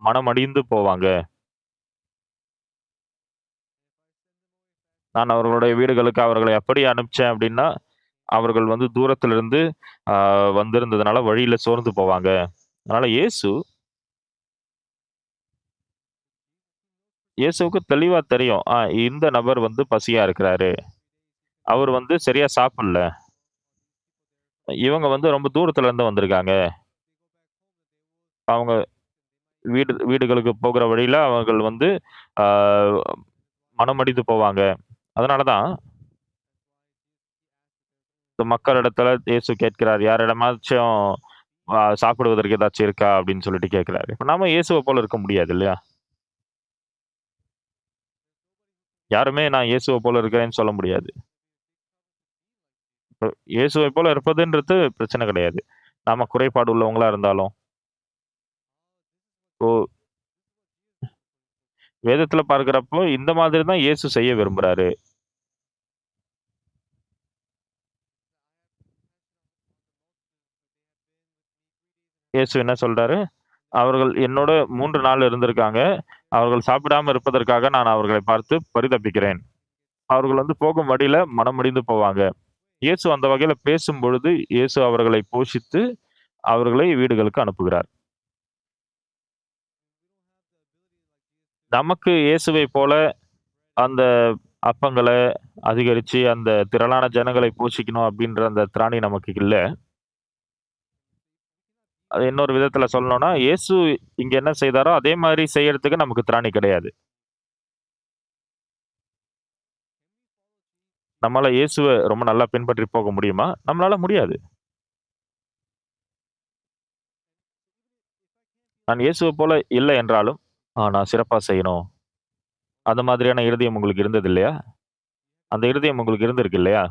மனமடிந்து போவாங்க. நான் அவர்களுடைய வீடுகளுக்கு அவர்களை எப்படி அனுப்பிச்சேன் அப்படின்னா, அவர்கள் வந்து தூரத்திலிருந்து அ வந்திருந்ததுனால வழியில சோர்ந்து போவாங்க. அதனால இயேசுவுக்கு தெளிவா தெரியும். இந்த நபர் வந்து பசியா இருக்கிறாரு. அவர் வந்து சரியா சாப்பிடல. இவங்க வந்து ரொம்ப தூரத்துல இருந்து வந்திருக்காங்க. அவங்க வீடுகளுக்கு போகிற வழியில அவர்கள் வந்து ஆ மனமடிந்து போவாங்க. அதனால தான் இந்த மக்களிடத்துல இயேசு கேட்கிறார், "யாரிடமாச்சும் சாப்பிடுவதற்கு ஏதாச்சும் இருக்கா?" அப்படின்னு சொல்லிட்டு கேட்கிறாரு. இப்ப நாம இயேசுவ போல இருக்க முடியாது இல்லையா? யாருமே நான் இயேசுவ போல இருக்கிறேன்னு சொல்ல முடியாது. இயேசுவை போல இருப்பதுன்றது பிரச்சனை கிடையாது. நாம குறைபாடு உள்ளவங்களா இருந்தாலும். இப்போ வேதத்துல பார்க்கிறப்போ இந்த மாதிரி தான் இயேசு செய்ய விரும்புறாரு. இயேசு என்ன சொல்றாரு? அவர்கள் என்னோட 3 நாள் இருந்திருக்காங்க. அவர்கள் சாப்பிடாம இருப்பதற்காக நான் அவர்களை பார்த்து பரிதபிக்கிறேன். அவர்கள் வந்து போகும் வழியில மனமடிந்து போவாங்க. இயேசு அந்த வகையில பேசும்பொழுது, இயேசு அவர்களை போஷித்து, அவர்களை வீடுகளுக்கு அனுப்புகிறார். நமக்கு இயேசுவை போல அந்த அப்பங்கள அதிகரிச்சு, அந்த திரளான ஜனங்களை போஷிக்கணும் அப்படின்ற அந்த திராணி நமக்கு இல்ல. அது இன்னொரு விதத்துல சொல்லணும்னா, இயேசு இங்க என்ன செய்தாரோ, அதே மாரி செய்யறதுக்கு நமக்கு திராணி கிடையாது. நம்மால இயேசுவ ரொம்ப நல்லா பின்பற்றி போக முடியுமா? நம்மளால முடியாது. நான் இயேசுவ போல இல்ல என்றாலும், நான் சிறப்பா செய்யணும். அந்த மாதிரியான இருதயம் உங்களுக்கு இருந்தது இல்லையா? அந்த இருதயம் உங்களுக்கு இருந்திருக்கு இல்லையா?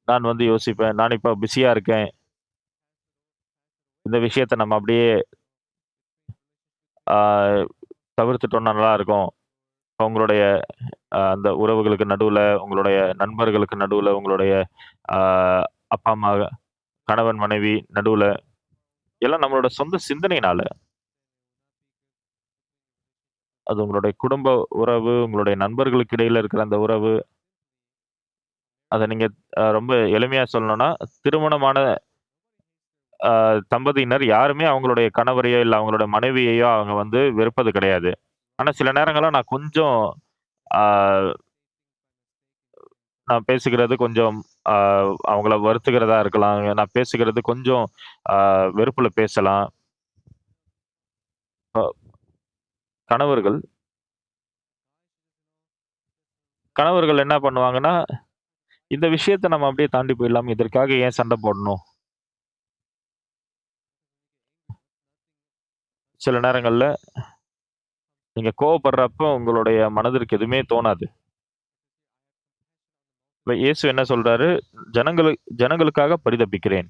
நான் வந்து யோசிப்பேன், நான் இப்ப பிஸியா இருக்கேன். இந்த விஷயத்த நம்ம அப்படியே ஆ தவிர்த்துட்டோம்னா நல்லாருக்கும். உங்களுடைய அந்த உறவுகளுக்கு நடுவுல, உங்களுடைய நண்பர்களுக்கு நடுவுல, உங்களுடைய ஆ அப்பா, அம்மா, கணவன், மனைவி நடுவுல, எல்லாம் நம்மளோட சொந்த சிந்தனையினால. அது உங்களுடைய குடும்ப உறவு, உங்களுடைய நண்பர்களுக்கு இடையில இருக்கிற அந்த உறவு, அத நீங்க ரொம்ப எளிமையா சொல்லணும்னா, திருமணமான தம்பதியினர் யாருமே அவங்களுடைய கணவரையோ, இல்ல அவங்களோட மனைவியையோ அவங்க வந்து வெறுப்பது கிடையாது. ஆனா சில நேரங்கள்ல ஆ நான் பேசுகிறது கொஞ்சம் ஆ அவங்கள வருத்துகிறதா இருக்கலாம். நான் பேசுகிறது கொஞ்சம் ஆ வெறுப்புல பேசலாம். அ கணவர்கள் கணவர்கள் என்ன பண்ணுவாங்கன்னா, இந்த விஷயத்த நம்ம அப்படியே தாண்டி போயிடலாமே. இதற்காக ஏன் சண்டை போடணும்? சில நேரங்கள்ல நீங்க கோவப்படுறப்போ உங்களுடைய மனதிற்கு எதுவுமே தோணாது. இப்ப இயேசு என்ன சொல்றாரு? ஜனங்களுக்காக பரிதபிக்கிறேன்.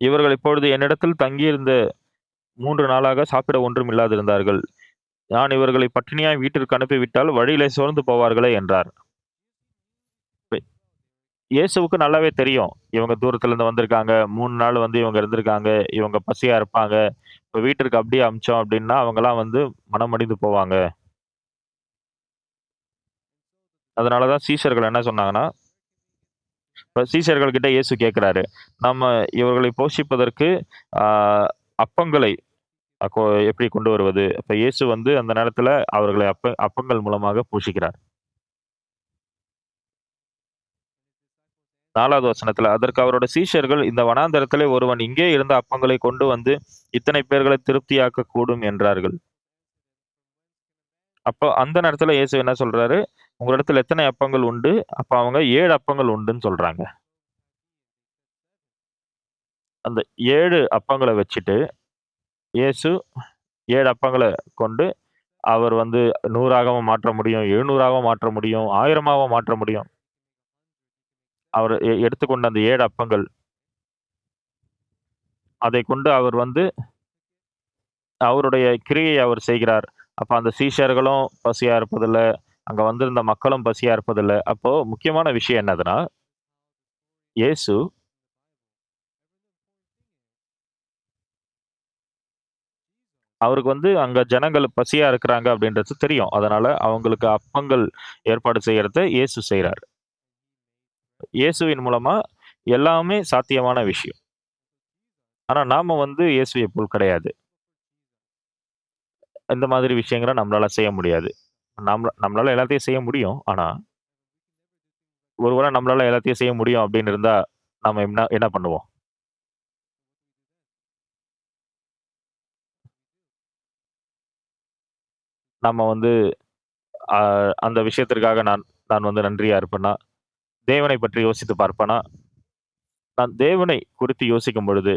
இவர்கள் இப்பொழுது என்னிடத்தில் தங்கியிருந்த 3 நாளாக சாப்பிட ஒன்றும் இல்லாதிருந்தார்கள். நான் இவர்களை பட்டினியாய் வீட்டிற்கு அனுப்பிவிட்டால் வழியிலே சோர்ந்து போவார்களே என்றார். இப்ப இயேசுவுக்கு நல்லாவே தெரியும். இவங்க தூரத்துல இருந்து வந்திருக்காங்க. 3 நாள் வந்து இவங்க இருந்திருக்காங்க. இவங்க பசியா இருப்பாங்க. இப்ப வீட்டிற்கு அப்படியே அனுப்பிச்சோம் அப்படின்னா, அவங்கலாம் வந்து மனமடிந்து போவாங்க. அதனால தான் சீஷர்கள் என்ன சொன்னாங்கன்னா, இப்ப சீஷர்கள் கிட்ட இயேசு கேட்கிறாரு. நம்ம இவர்களை போஷிப்பதற்கு ஆ அப்பங்களை எப்படி கொண்டு வருவது? அப்ப இயேசு வந்து அந்த நேரத்துல அவர்களை அப்பங்கள் மூலமாக போஷிக்கிறார். 4வது வசனத்துல, அதற்கு அவருடைய சீஷர்கள், "இந்த வனாந்தரத்திலே ஒருவன் இங்கே இருந்த அப்பங்களை கொண்டு வந்து இத்தனை பேர்களை திருப்தியாக்கக் கூடும்" என்றார்கள். அப்போ அந்த நேரத்துல இயேசு என்ன சொல்றாரு? "உங்களிடத்தில் எத்தனை அப்பங்கள் உண்டு?" அப்ப அவங்க 7 அப்பங்கள் உண்டுன்னு சொல்றாங்க. அந்த 7 அப்பங்கள வச்சுட்டு, இயேசு 7 அப்பங்கள கொண்டு அவர் வந்து 100ஆகவும் மாற்ற முடியும், 700ஆகவும் மாற்ற முடியும், 1000ஆவும் மாற்ற முடியும். அவர் எடுத்துக்கொண்ட அந்த 7 அப்பங்கள், அதைக் கொண்டு அவர் வந்து அவருடைய கிரியையை அவர் செய்கிறார். அப்ப அந்த சீஷர்களும் பசியா இருப்பதில்ல. அங்க வந்திருந்த மக்களும் பசியா இருப்பதில்ல. அப்போ முக்கியமான விஷயம் என்னதுன்னா, இயேசு அவருக்கு வந்து அங்க ஜனங்கள் பசியா இருக்கிறாங்க அப்படின்றது தெரியும். அதனால அவங்களுக்கு அப்பங்கள் ஏற்பாடு செய்யறத இயேசு செய்றாரு. இயேசுவின் மூலமா எல்லாமே சாத்தியமான விஷயம். ஆனா நாம வந்து இயேசுவைப் போல் கிடையாது. இந்த மாதிரி விஷயங்கள நம்மளால செய்ய முடியாது. நம்மளால எல்லாத்தையும் செய்ய முடியும். ஆனா, ஒரு வேள நம்மளால எல்லாத்தையும் செய்ய முடியும் அப்படின்னு இருந்தா, நம்ம என்ன என்ன பண்ணுவோம்? நம்ம வந்து அ அந்த விஷயத்திற்காக நான் நான் வந்து நன்றியா இருப்பேனா? தேவனைப் பற்றி யோசித்து பார்ப்பேனா? நான் தேவனை குறித்து யோசிக்கும் பொழுது,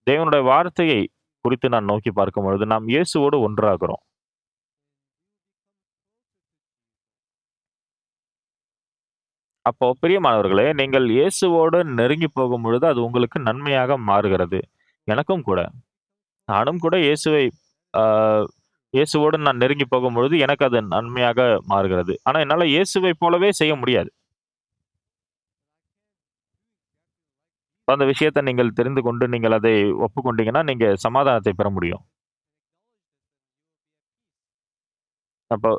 தேவனுடைய வார்த்தையை குறித்து நான் நோக்கி பார்க்கும் பொழுது, நாம் இயேசுவோடு ஒன்றாகிறோம். அப்போ பிரியமானவர்களே, நீங்கள் இயேசுவோடு நெருங்கி போகும்பொழுது, அது உங்களுக்கு நன்மையாக மாறுகிறது. எனக்கும் கூட. நானும் கூட ஆ இயேசுவோடு நான் நெருங்கி போகும்பொழுது, எனக்கு அது நன்மையாக மாறுகிறது. ஆனா, என்னால இயேசுவைப் போலவே செய்ய முடியாது. அந்த விஷயத்த நீங்கள் தெரிந்து கொண்டு, நீங்கள் அதை ஒப்புக்கொண்டீங்கன்னா, நீங்க சமாதானத்தை பெற முடியும். அப்போ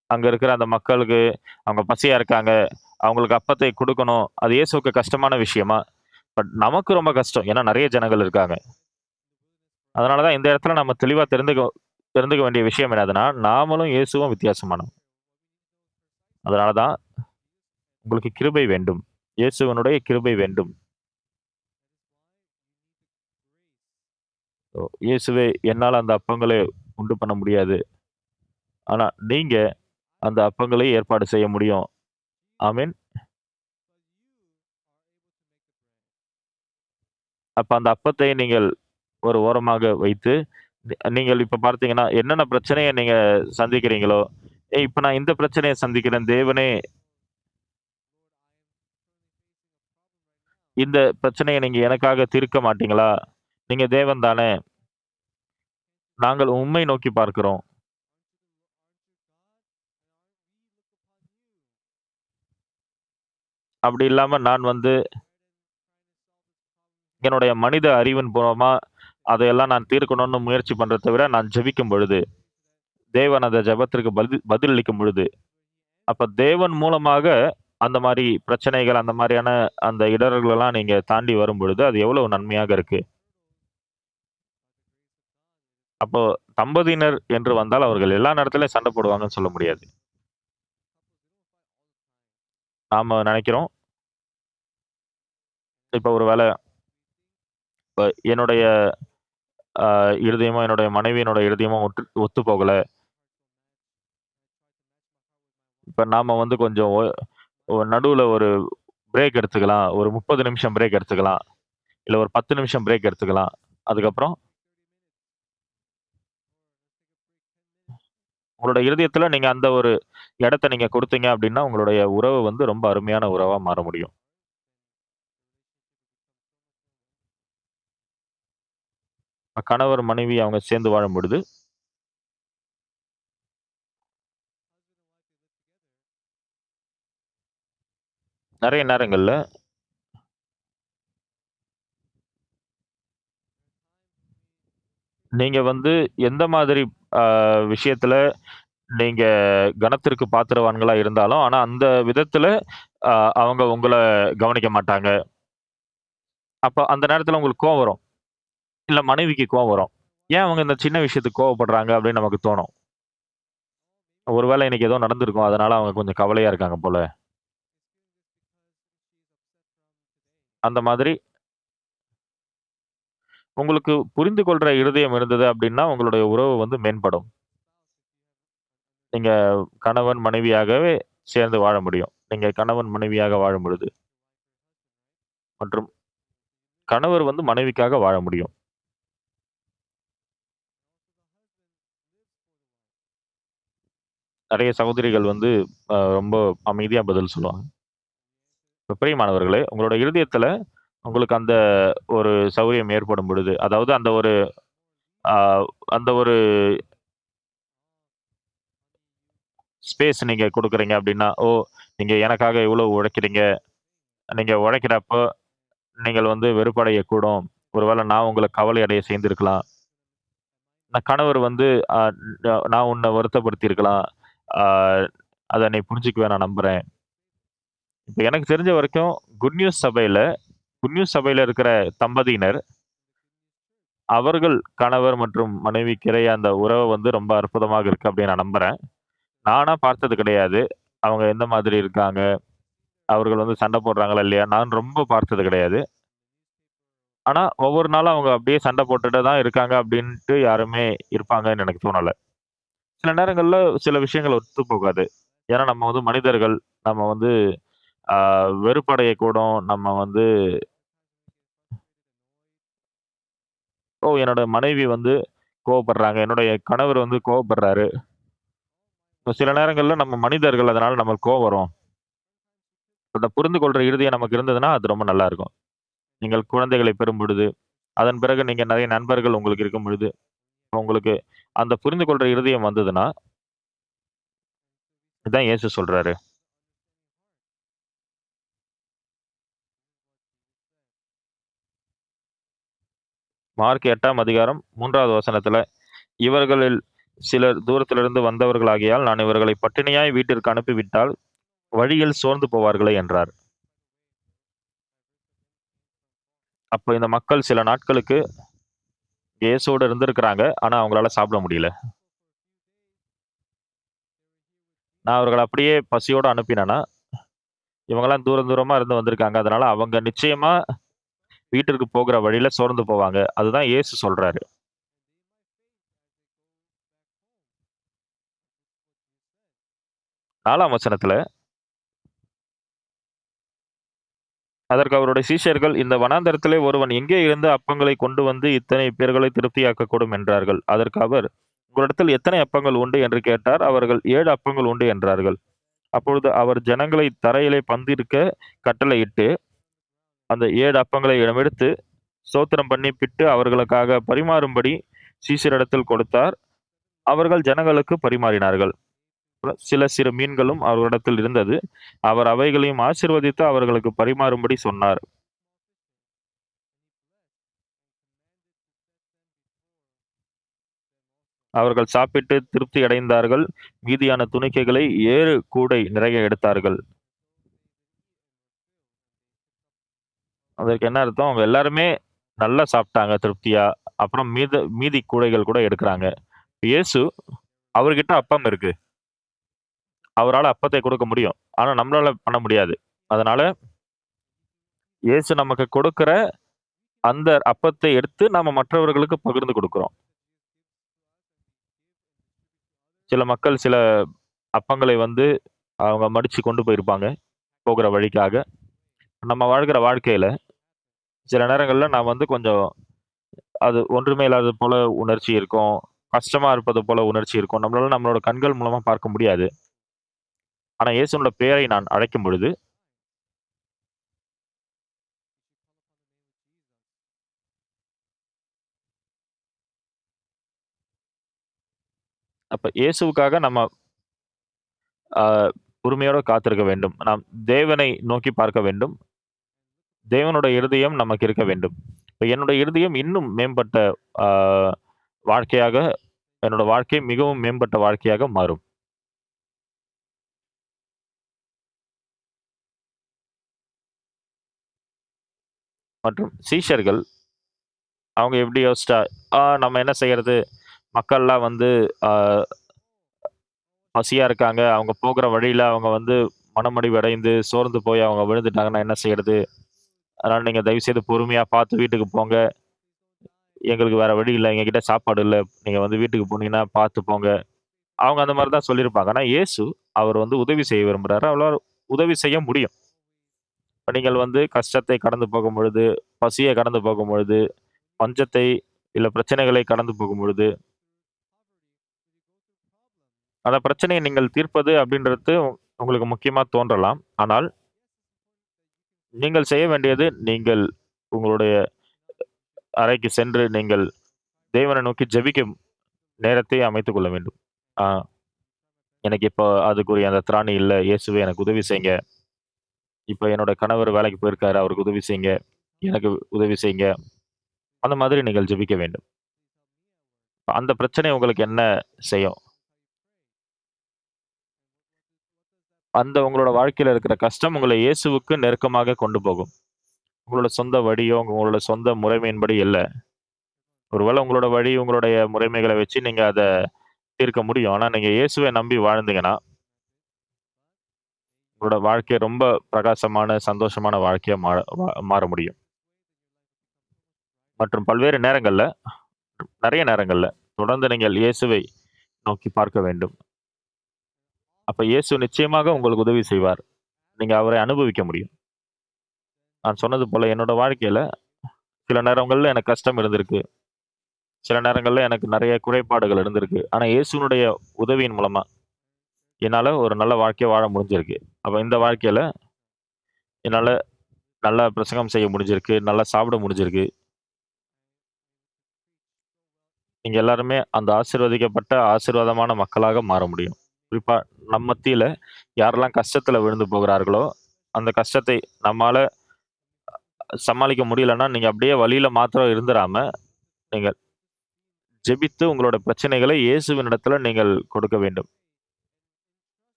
அங்க இருக்கிற அந்த மக்களுக்கு, அவங்க பசியா இருக்காங்க. அவங்களுக்கு அப்பத்தை குடுக்கணும். அது இயேசுவுக்கு கஷ்டமான விஷயமா? பட் நமக்கு ரொம்ப கஷ்டம். ஏன்னா நெறைய ஜனங்கள் இருக்காங்க. அதனால தான் இந்த இடத்துல நம்ம தெளிவா தெரிந்துக்க வேண்டிய விஷயம் என்னதுன்னா, நாமளும் இயேசுவும் வித்தியாசமானவங்க. அதனால தான் உங்களுக்கு கிருபை வேண்டும். இயேசுவினுடைய கிருபை வேண்டும். இயேசுவே என்னால அந்த அப்பங்களை உண்டு பண்ண முடியாது. ஆனா நீங்க அந்த அப்பங்களை ஏற்பாடு செய்ய முடியும். ஆமென். அப்ப அந்த அப்பத்தை நீங்கள் ஒரு ஓரமாக வைத்து, நீங்கள் இப்ப பார்த்தீங்கன்னா, என்னென்ன பிரச்சனைய நீங்க சந்திக்கிறீங்களோ, இப்ப நான் இந்த பிரச்சனைய சந்திக்கிறேன். தேவனே இந்த பிரச்சனைய நீங்க எனக்காக தீர்க்க மாட்டீங்களா? நீங்க தேவன் தானே! நாங்கள் உம்மை நோக்கி பார்க்கிறோம். அப்படி இல்லாம நான் வந்து என்னுடைய மனித அறிவின் மூலமா அதையெல்லாம் நான் தீர்க்கணும்னு முயற்சி பண்றத விட, நான் ஜெபிக்கும் பொழுது, தேவன் அந்த ஜெபத்திற்கு பதிலளிக்கும் பொழுது, அப்ப தேவன் மூலமாக அந்த மாரி பிரச்சனைகள், அந்த மாரியான அந்த இடர்களெல்லாம் நீங்க தாண்டி வரும்பொழுது, அது எவ்வளவு நன்மையாக இருக்கு. அப்போ தம்பதியினர் என்று வந்தால், அவர்கள் எல்லா நேரத்திலயும் சண்டை போடுவாங்கன்னு சொல்ல முடியாது. நாம நெனைக்கிறோம், இப்ப ஒரு வேள இப்ப என்னுடைய இருதயமும், என்னுடைய மனைவியினுடைய இருதயமும் ஒத்து போகல. இப்ப நாம வந்து கொஞ்சம் நடுவுல ஒரு பிரேக் எடுத்துக்கலாம். ஒரு 30 நிமிஷம் பிரேக் எடுத்துக்கலாம். இல்ல ஒரு 10 நிமிஷம் பிரேக் எடுத்துக்கலாம். அதுக்கப்புறம் உங்களோட இருதயத்துல நீங்க அந்த ஒரு இடத்த நீங்க குடுத்தீங்க அப்டின்னா, உங்களுடைய உறவு வந்து ரொம்ப அருமையான உறவா மாற முடியும். கணவர், மனைவி அவங்க சேர்ந்து வாழும்பொழுது, நெறைய நேரங்கள்ல நீங்க வந்து எந்த மாதிரி அ விஷயத்துல நீங்க கனத்திற்கு பாத்திரவான்களா இருந்தாலும், ஆனா அந்த விதத்துல அ அவங்க உங்கள கவனிக்க மாட்டாங்க. அப்ப அந்த நேரத்துல உங்களுக்கு கோவம் வரும். இல்ல மனைவிக்கு கோவம் வரும். ஏன் அவங்க இந்த சின்ன விஷயத்துக்கு கோவப்படுறாங்க அப்படின்னு நமக்கு தோணும். ஒருவேளை இன்னைக்கு ஏதோ நடந்திருக்கும். அதனால அவங்க கொஞ்சம் கவலையா இருக்காங்க போல. அந்த மாதிரி உங்களுக்கு புரிந்து கொள்ற இருதயம் இருந்தது அப்படின்னா, உங்களுடைய உறவு வந்து மேம்படும். நீங்க கணவன், மனைவியாகவே சேர்ந்து வாழ முடியும். நீங்க கணவன், மனைவியாக வாழும் பொழுது. மற்றும் கணவர் வந்து மனைவிக்காக வாழ முடியும். நெறைய சகோதரிகள் வந்து ரொம்ப அமைதியா பதில் சொல்லுவாங்க. இப்ப பிரியமானவர்களே, உங்களோட இருதயத்துல உங்களுக்கு அந்த ஒரு சௌரியம் ஏற்படும் பொழுது, அதாவது அ அந்த ஒரு ஸ்பேஸ் நீங்க குடுக்குறீங்க அப்டின்னா, ஓ! நீங்க எனக்காக இவ்வளவு உழைக்கிறீங்க. நீங்க உழைக்கிறப்போ நீங்கள் வந்து வெறுப்படையக்கூடும். ஒருவேள நான் உங்கள கவலை அடைய செய்திருக்கலாம். கணவர் வந்து அ நான் உன்ன வருத்தப்படுத்தியிருக்கலாம். ஆ அத நீ புரிஞ்சுக்குவ நான் நம்புறேன். இப்ப எனக்கு தெரிஞ்ச வரைக்கும் குட் நியூஸ் சபையில இருக்கிற தம்பதியினர், அவர்கள் கணவர் மற்றும் மனைவிக்கிடையே அந்த உறவு வந்து ரொம்ப அற்புதமாக இருக்கு அப்படின்னு நான் நம்புறேன். நானா பார்த்தது கிடையாது. அவங்க எந்த மாதிரி இருக்காங்க? அவர்கள் வந்து சண்டை போடுறாங்களா இல்லையா? நான் ரொம்ப பார்த்தது கிடையாது. ஆனா, ஒவ்வொரு நாளும் அவங்க அப்படியே சண்டை போட்டுட்டு தான் இருக்காங்க அப்படின்ட்டு யாருமே இருப்பாங்கன்னு எனக்கு தோணல. சில நேரங்கள்ல சில விஷயங்கள் ஒத்து போகாது. ஏன்னா நம்ம வந்து மனிதர்கள். நம்ம வந்து ஆ வெறுப்படையக்கூடும். நம்ம வந்து என்னோட மனைவி வந்து கோவப்படுறாங்க. என்னுடைய கணவர் வந்து கோவப்படுறாரு. இப்ப சில நேரங்கள்ல நம்ம மனிதர்கள். அதனால நமக்கு கோவம் வரும். அத புரிந்து கொள்ற இருதயம் நமக்கு இருந்ததுன்னா, அது ரொம்ப நல்லா இருக்கும். நீங்கள் குழந்தைகளை பெறும் பொழுது, அதன் பிறகு நீங்க நெறைய நண்பர்கள் உங்களுக்கு இருக்கும் பொழுது, உங்களுக்கு அந்த புரிந்து கொள்ற இருதயம் வந்ததுன்னா, இதான் இயேசு சொல்றாரு. மார்க் 8ஆம் அதிகாரம் 3வது வசனத்துல, இவர்களில் சிலர் தூரத்திலிருந்து வந்தவர்களாகையால், நான் இவர்களை பட்டினியாய் வீட்டிற்கு அனுப்பிவிட்டால், வழியில் சோர்ந்து போவார்களே என்றார். அப்ப இந்த மக்கள் சில நாட்களுக்கு இயேசுவோட இருந்திருக்கிறாங்க. ஆனா அவங்களால சாப்பிட முடியல. நான் அவர்கள அப்படியே பசியோட அனுப்பினேன்னா, இவங்கலாம் தூரம் தூரமா இருந்து வந்திருக்காங்க. அதனால அவங்க நிச்சயமா வீட்டிற்கு போகிற வழியில சோர்ந்து போவாங்க. அதுதான் இயேசு சொல்றாரு. 4ஆம் வசனத்துல, அதற்கு அவருடைய சீஷர்கள், இந்த வனாந்தரத்திலே ஒருவன் எங்கே இருந்து அப்பங்களை கொண்டு வந்து இத்தனை பேர்களை திருப்தியாக்கக்கூடும் என்றார்கள். அதற்கு அவர், உங்களிடத்தில் எத்தனை அப்பங்கள் உண்டு என்று கேட்டார். அவர்கள் 7 அப்பங்கள் உண்டு என்றார்கள். அப்பொழுது அவர் ஜனங்களை தரையிலே பந்திருக்க கட்டளையிட்டு, அந்த 7 அப்பங்களை எடுத்து, ஸ்தோத்திரம் பண்ணி பிட்டு அவர்களுக்காக பரிமாறும்படி சீஷரிடத்தில் கொடுத்தார். அவர்கள் ஜனங்களுக்கு பரிமாறினார்கள். சில சிறு மீன்களும் அவர்களிடத்தில் இருந்தது. அவர் அவைகளையும் ஆசீர்வதித்து அவர்களுக்கு பரிமாறும்படி சொன்னார். அவர்கள் சாப்பிட்டு திருப்தி அடைந்தார்கள். மீதியான துணிக்கைகளை 7 கூடை நிறைய எடுத்தார்கள். அதற்கு என்ன அர்த்தம்? அவங்க எல்லாருமே நல்லா சாப்பிட்டாங்க திருப்தியா. அப்புறம் மீதி கூடைகள் கூட எடுக்குறாங்க. இயேசு அவர்கிட்ட அப்பம் இருக்கு. அவரால அப்பத்தை கொடுக்க முடியும். ஆனா நம்மளால பண்ண முடியாது. அதனால இயேசு நமக்கு கொடுக்கிற அந்த அப்பத்தை எடுத்து நாம மற்றவர்களுக்கு பகிர்ந்து குடுக்கிறோம். சில மக்கள் சில அப்பங்களை வந்து அவங்க மடிச்சு கொண்டு போயிருப்பாங்க, போகிற வழிக்காக. நம்ம வாழ்கிற வாழ்க்கையில சில நேரங்கள்ல நான் வந்து கொஞ்சம் அது ஒன்றுமே இல்லாதது போல உணர்ச்சி இருக்கும். கஷ்டமா இருப்பது போல உணர்ச்சி இருக்கும். நம்மளால நம்மளோட கண்கள் மூலமா பார்க்க முடியாது. ஆனா இயேசுவோட பெயரை நான் அழைக்கும் பொழுது, அப்ப இயேசுவுக்காக நம்ம அ பொறுமையோட காத்திருக்க வேண்டும். நாம் தேவனை நோக்கி பார்க்க வேண்டும். தேவனுடைய இருதயம் நமக்கு இருக்க வேண்டும். இப்ப என்னுடைய இருதயம் இன்னும் மேம்பட்ட ஆ வாழ்க்கையாக என்னோட வாழ்க்கை மிகவும் மேம்பட்ட வாழ்க்கையாக மாறும். மற்றும் சீஷர்கள் அவங்க எப்படி யோசிச்சா, நம்ம என்ன செய்யறது? மக்கள்லாம் வந்து ஆ பசியா இருக்காங்க. அவங்க போகிற வழியில அவங்க வந்து மனமடிவு அடைந்து, சோர்ந்து போய் அவங்க விழுந்துட்டாங்கன்னா என்ன செய்யறது? அதனால நீங்க தயவுசெய்து பொறுமையா பார்த்து வீட்டுக்கு போங்க. எங்களுக்கு வேற வழி இல்ல. எங்ககிட்ட சாப்பாடு இல்ல. நீங்க வந்து வீட்டுக்கு போனீங்கன்னா பார்த்து போங்க. அவங்க அந்த மாரி தான் சொல்லியிருப்பாங்க. ஆனா இயேசு அவர் வந்து உதவி செய்ய விரும்புறாரு. அவரால உதவி செய்ய முடியும். இப்ப நீங்கள் வந்து கஷ்டத்தை கடந்து போகும்பொழுது, பசிய கடந்து போகும்பொழுது, பஞ்சத்தை இல்ல பிரச்சனைகளை கடந்து போகும்பொழுது, அந்த பிரச்சனைய நீங்கள் தீர்ப்பது அப்படின்றது உங்களுக்கு முக்கியமா தோன்றலாம். ஆனால் நீங்கள் செய்ய வேண்டியது, நீங்கள் உங்களுடைய அறைக்கு சென்று நீங்கள் தேவனை நோக்கி ஜெபிக்கும் நேரத்தை அமைத்துக் கொள்ள வேண்டும். ஆ எனக்கு இப்போ அதுக்குரிய அந்த திராணி இல்ல. இயேசுவே எனக்கு உதவி செய்யுங்க. இப்ப என்னோட கணவர் வேலைக்கு போயிருக்காரு. அவருக்கு உதவி செய்யுங்க. எனக்கு உதவி செய்யுங்க. அந்த மாதிரி நீங்கள் ஜெபிக்க வேண்டும். அந்த பிரச்சனை உங்களுக்கு என்ன செய்யும்? அந்த உங்களோட வாழ்க்கையில இருக்கிற கஷ்டம் உங்கள இயேசுவுக்கு நெருக்கமாக கொண்டு போகும். உங்களோட சொந்த வழியோ, உங்களோட சொந்த முறைமையின்படி இல்ல. ஒருவேள உங்களோட வழி, உங்களுடைய முறைமைகள வச்சு நீங்க அத தீர்க்க முடியும். ஆனா நீங்க இயேசுவ நம்பி வாழ்ந்தீங்கன்னா, உங்களோட வாழ்க்கை ரொம்ப பிரகாசமான, சந்தோஷமான வாழ்க்கையா மாற முடியும். மற்றும் பல்வேறு நேரங்கள்ல, நெறைய நேரங்கள்ல தொடர்ந்து நீங்கள் இயேசுவை நோக்கி பார்க்க வேண்டும். அப்ப இயேசு நிச்சயமாக உங்களுக்கு உதவி செய்வார். நீங்க அவரை அனுபவிக்க முடியும். நான் சொன்னது போல என்னோட வாழ்க்கையில சில நேரங்கள்ல எனக்கு கஷ்டம் இருந்திருக்கு. சில நேரங்கள்ல எனக்கு நெறைய குறைபாடுகள் இருந்திருக்கு. ஆனா இயேசுவினுடைய உதவியின் மூலமா என்னால ஒரு நல்ல வாழ்க்கைய வாழ முடிஞ்சிருக்கு. அப்ப இந்த வாழ்க்கையில என்னால நல்லா பிரசங்கம் செய்ய முடிஞ்சிருக்கு. நல்லா சாப்பிட முடிஞ்சிருக்கு. நீங்க எல்லாருமே அந்த ஆசீர்வதிக்கப்பட்ட ஆசீர்வாதமான மக்களாக மாற முடியும். குறிப்பா நம் மத்தியில யாரெல்லாம் கஷ்டத்துல விழுந்து போகிறார்களோ, அந்த கஷ்டத்தை நம்மால சமாளிக்க முடியலன்னா, நீங்க அப்படியே வழியில மாத்திரம் இருந்துராம, நீங்க ஜெபித்து உங்களோட பிரச்சனைகளை இயேசுவினிடத்துல நீங்கள் கொடுக்க வேண்டும்.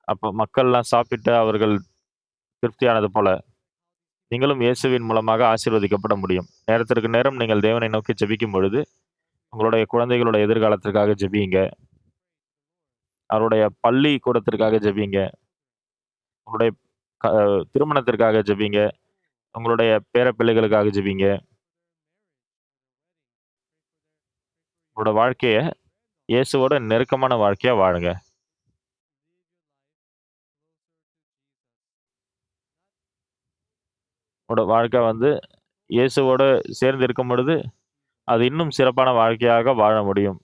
அப்ப மக்கள்லாம் சாப்பிட்டு அவர்கள் திருப்தியானது போல, நீங்களும் இயேசுவின் மூலமாக ஆசீர்வதிக்கப்பட முடியும். நேரத்திற்கு நேரம் நீங்கள் தேவனை நோக்கி ஜெபிக்கும் பொழுது, உங்களுடைய குழந்தைகளோட எதிர்காலத்திற்காக ஜெபியுங்க. அவருடைய பள்ளிக்கூடத்திற்காக ஜெபியுங்க. உங்களுடைய க திருமணத்திற்காக ஜெபிங்க. உங்களுடைய பேரப்பிள்ளைகளுக்காக ஜெபிங்க. உங்களோட வாழ்க்கைய இயேசுவோட நெருக்கமான வாழ்க்கையா வாழுங்க. உங்களோட வாழ்க்கை வந்து இயேசுவோட சேர்ந்து இருக்கும் பொழுது, அது இன்னும் சிறப்பான வாழ்க்கையாக வாழ முடியும்.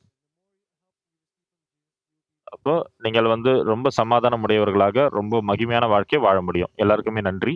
அப்போ நீங்கள் வந்து ரொம்ப சமாதானம் உடையவர்களாக, ரொம்ப மகிமையான வாழ்க்கைய வாழ முடியும். எல்லாருக்குமே நன்றி.